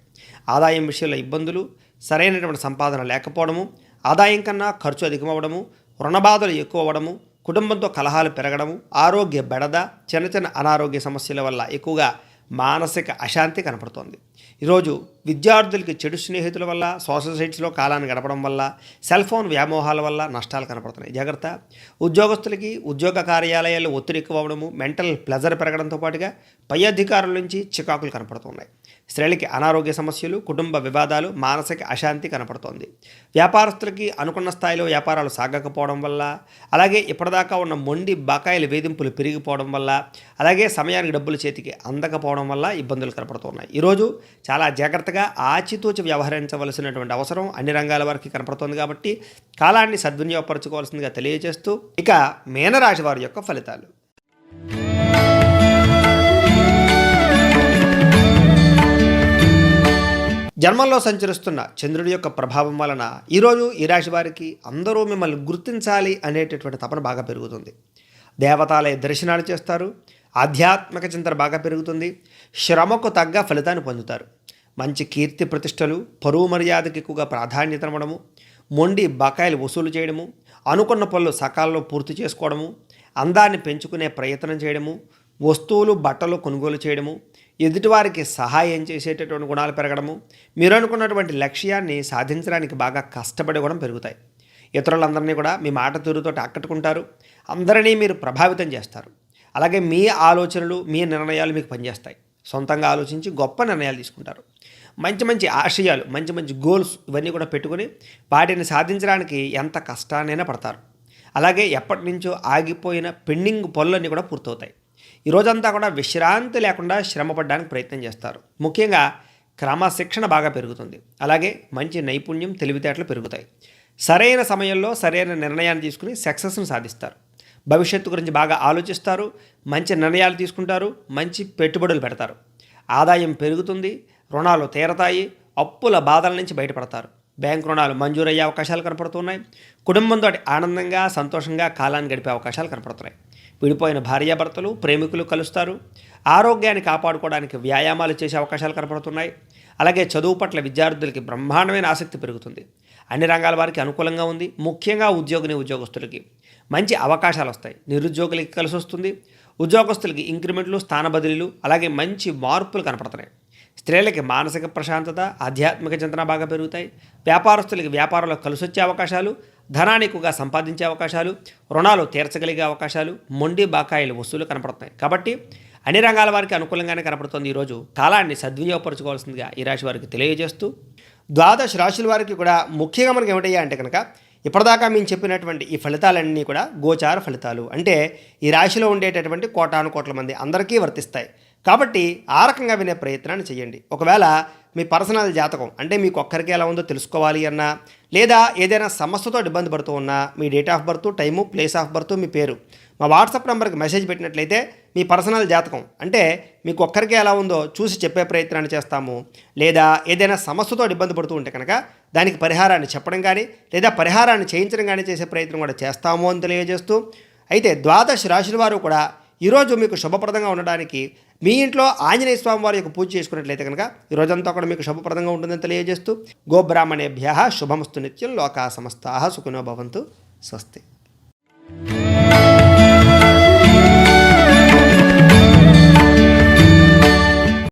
ఆదాయం విషయంలో ఇబ్బందులు, సరైనటువంటి సంపాదన లేకపోవడము, ఆదాయం కన్నా ఖర్చు అధికమవ్వడము, రుణబాధలు ఎక్కువ అవ్వడము, కుటుంబంతో కలహాలు పెరగడము, ఆరోగ్య బెడద, చిన్న చిన్న అనారోగ్య సమస్యల వల్ల ఎక్కువగా మానసిక అశాంతి కనపడుతోంది. ఈరోజు విద్యార్థులకి చెడు స్నేహితుల వల్ల, సోషల్ సైట్స్లో కాలాన్ని గడపడం వల్ల, సెల్ ఫోన్ వ్యామోహాల వల్ల నష్టాలు కనపడుతున్నాయి. జాగ్రత్త. ఉద్యోగస్తులకి ఉద్యోగ కార్యాలయాల్లో ఒత్తిడి ఎక్కువ అవ్వడము, మెంటల్ ప్లెజర్ పెరగడంతో పాటుగా పై అధికారుల నుంచి చికాకులు కనపడుతున్నాయి. స్త్రీలకి అనారోగ్య సమస్యలు, కుటుంబ వివాదాలు, మానసిక అశాంతి కనపడుతోంది. వ్యాపారస్తులకి అనుకున్న స్థాయిలో వ్యాపారాలు సాగకపోవడం వల్ల, అలాగే ఇప్పటిదాకా ఉన్న మొండి బకాయిల వేధింపులు పెరిగిపోవడం వల్ల, అలాగే సమయానికి డబ్బులు చేతికి అందకపోవడం వల్ల ఇబ్బందులు కనపడుతున్నాయి. ఈరోజు చాలా జాగ్రత్తగా ఆచితూచి వ్యవహరించవలసినటువంటి అవసరం అన్ని రంగాల వారికి కనపడుతోంది కాబట్టి కాలాన్ని సద్వినియోగపరచుకోవాల్సిందిగా తెలియజేస్తూ ఇక మీనరాశి వారి యొక్క ఫలితాలు. జన్మంలో సంచరిస్తున్న చంద్రుడి యొక్క ప్రభావం వలన ఈరోజు ఈ రాశి వారికి అందరూ మిమ్మల్ని గుర్తించాలి అనేటటువంటి తపన బాగా పెరుగుతుంది. దేవతాలయ దర్శనాలు చేస్తారు. ఆధ్యాత్మిక చింతన బాగా పెరుగుతుంది. శ్రమకు తగ్గ ఫలితాన్ని పొందుతారు. మంచి కీర్తి ప్రతిష్టలు, పరువు మర్యాదకి ఎక్కువగా ప్రాధాన్యత ఇవ్వడము, మొండి బకాయిలు వసూలు చేయడము, అనుకున్న పనులు సకాలంలో పూర్తి చేసుకోవడము, అందాన్ని పెంచుకునే ప్రయత్నం చేయడము, వస్తువులు బట్టలు కొనుగోలు చేయడము, ఎదుటివారికి సహాయం చేసేటటువంటి గుణాలు పెరగడము, మీరు అనుకున్నటువంటి లక్ష్యాన్ని సాధించడానికి బాగా కష్టపడే గుణం పెరుగుతాయి. ఇతరులందరినీ కూడా మీ మాట తీరుతో ఆకట్టుకుంటారు. అందరినీ మీరు ప్రభావితం చేస్తారు. అలాగే మీ ఆలోచనలు, మీ నిర్ణయాలు మీకు పనిచేస్తాయి. సొంతంగా ఆలోచించి గొప్ప నిర్ణయాలు తీసుకుంటారు. మంచి మంచి ఆశయాలు, మంచి మంచి గోల్స్ ఇవన్నీ కూడా పెట్టుకుని వాటిని సాధించడానికి ఎంత కష్టాన్నైనా పడతారు. అలాగే ఎప్పటి నుంచో ఆగిపోయిన పెండింగ్ పనులన్నీ కూడా పూర్తవుతాయి. ఈ రోజంతా కూడా విశ్రాంతి లేకుండా శ్రమపడడానికి ప్రయత్నం చేస్తారు. ముఖ్యంగా క్రమశిక్షణ బాగా పెరుగుతుంది. అలాగే మంచి నైపుణ్యం, తెలివితేటలు పెరుగుతాయి. సరైన సమయంలో సరైన నిర్ణయాన్ని తీసుకుని సక్సెస్ను సాధిస్తారు. భవిష్యత్తు గురించి బాగా ఆలోచిస్తారు. మంచి నిర్ణయాలు తీసుకుంటారు. మంచి పెట్టుబడులు పెడతారు. ఆదాయం పెరుగుతుంది. రుణాలు తీరతాయి. అప్పుల బాధల నుంచి బయటపడతారు. బ్యాంక్ రుణాలు మంజూరయ్యే అవకాశాలు కనపడుతున్నాయి. కుటుంబంతో ఆనందంగా సంతోషంగా కాలాన్ని గడిపే అవకాశాలు కనపడుతున్నాయి. విడిపోయిన భార్యాభర్తలు ప్రేమికులు కలుస్తారు. ఆరోగ్యాన్ని కాపాడుకోవడానికి వ్యాయామాలు చేసే అవకాశాలు కనపడుతున్నాయి. అలాగే చదువు పట్ల విద్యార్థులకి బ్రహ్మాండమైన ఆసక్తి పెరుగుతుంది. అన్ని రంగాల వారికి అనుకూలంగా ఉంది. ముఖ్యంగా ఉద్యోగస్తులకి మంచి అవకాశాలు వస్తాయి. నిరుద్యోగులకి కలిసి వస్తుంది. ఉద్యోగస్తులకి ఇంక్రిమెంట్లు, స్థాన బదిలీలు, అలాగే మంచి మార్పులు కనపడుతున్నాయి. స్త్రీలకి మానసిక ప్రశాంతత, ఆధ్యాత్మిక చింతన బాగా పెరుగుతాయి. వ్యాపారస్తులకి వ్యాపారంలో కలిసి వచ్చే అవకాశాలు, ధనాన్ని ఎక్కువగా సంపాదించే అవకాశాలు, రుణాలు తీర్చగలిగే అవకాశాలు, మొండి బాకాయిల వస్తువులు కనపడుతున్నాయి. కాబట్టి అన్ని రంగాల వారికి అనుకూలంగానే కనపడుతుంది. ఈరోజు కాలాన్ని సద్వినియోగపరచుకోవాల్సిందిగా ఈ రాశి వారికి తెలియజేస్తూ, ద్వాదశ రాశుల వారికి కూడా ముఖ్యంగా మనకి ఏమిటయ్యా అంటే కనుక ఇప్పటిదాకా మేము చెప్పినటువంటి ఈ ఫలితాలన్నీ కూడా గోచార ఫలితాలు, అంటే ఈ రాశిలో ఉండేటటువంటి కోటాను కోట్ల మంది అందరికీ వర్తిస్తాయి. కాబట్టి ఆ రకంగా వినే ప్రయత్నాన్ని చేయండి. ఒకవేళ మీ పర్సనల్ జాతకం అంటే మీకు ఒక్కరికి ఎలా ఉందో తెలుసుకోవాలి అన్నా, లేదా ఏదైనా సమస్యతో ఇబ్బంది పడుతూ ఉన్నా, మీ date of birth, time, place of birth, మీ పేరు మా వాట్సాప్ నెంబర్కి మెసేజ్ పెట్టినట్లయితే మీ పర్సనల్ జాతకం అంటే మీకు ఒక్కరికి ఎలా ఉందో చూసి చెప్పే ప్రయత్నాన్ని చేస్తాము. లేదా ఏదైనా సమస్యతో ఇబ్బంది పడుతూ ఉంటే కనుక దానికి పరిహారాన్ని చెప్పడం కానీ, లేదా పరిహారాన్ని చేయించడం కానీ చేసే ప్రయత్నం కూడా చేస్తాము అని తెలియజేస్తూ, అయితే ద్వాదశ రాశుల వారు కూడా ఈరోజు మీకు శుభప్రదంగా ఉండడానికి మీ ఇంట్లో ఆంజనేయ స్వామి వారి యొక్క పూజ చేసుకున్నట్లయితే కనుక ఈ రోజంతా కూడా మీకు శుభప్రదంగా ఉంటుందని తెలియజేస్తూ, గోబ్రాహ్మణేభ్యః శుభమస్తు నిత్యం, లోకా సమస్తాః సుఖినో భవంతు. స్వస్తి.